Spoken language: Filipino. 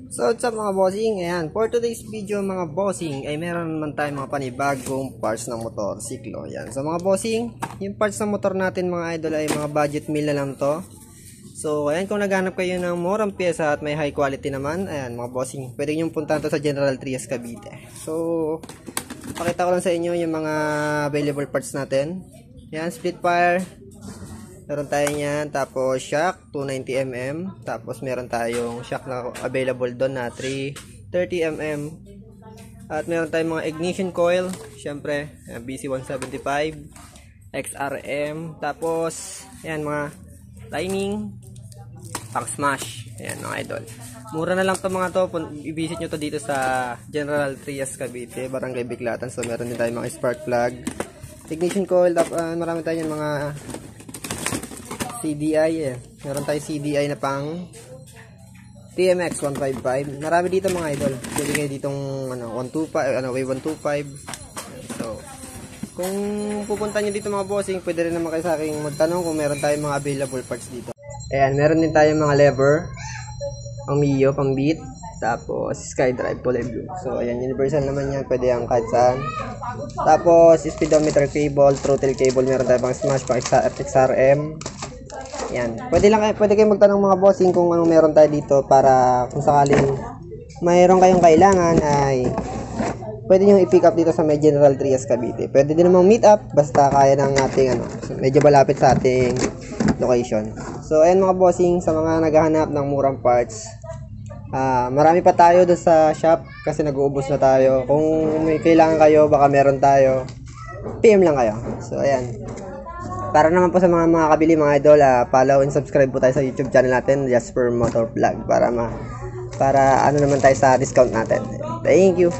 So what's up mga bossing, ayan, for today's video mga bossing ay meron naman tayong mga panibagong parts ng motorsiklo. Ayan, so mga bossing, yung parts ng motor natin mga idol ay mga budget meal na lang to. So ayan, kung naghanap kayo ng murang pyesa at may high quality naman, ayan mga bossing, pwede nyo puntahan to sa General Trias Cavite. So pakita ko lang sa inyo yung mga available parts natin. Ayan, split fire, meron tayo niyan, tapos shock 290mm, tapos meron tayong shock na available doon na 330mm, at meron tayong mga ignition coil, syempre BC175 XRM, tapos ayan mga timing pang smash. Ayan mga idol, mura na lang to mga to. I-visit nyo to dito sa General Trias Cavite, Barangay Biklatan. So meron din tayong mga spark plug, ignition coil, marami tayong mga CDI meron tayong CDI na pang TMX 155. Marami dito mga idol. Pwede kayo ditong 125, way 125. So, kung pupunta nyo dito mga bossing, pwede rin naman kayo sa akin magtanong kung meron tayong mga available parts dito. Ayan, meron din tayong mga lever, pang Mio, pang beat, tapos SkyDrive kulay blue. So, ayan, universal naman yan. Pwede yan kahit saan. Tapos, speedometer cable, throttle cable, meron tayong pang smash, pang XRM. Yan. Pwede kayong magtanong mga bossing kung anong meron tayo dito, para kung sakaling mayroon kayong kailangan ay pwede nyo i-pick up dito sa may General Trias Cavite. Pwede din namang meet up basta kaya ng ating medyo malapit sa ating location. So ayan mga bossing, sa mga naghahanap ng murang parts, marami pa tayo doon sa shop kasi nag-uubos na tayo. Kung may kailangan kayo, baka meron tayo, PM lang kayo. So ayan, para naman po sa mga kabili mga idol, follow and subscribe po tayo sa YouTube channel natin, Jasper Motor Vlog, para ano naman tayo sa discount natin. Thank you.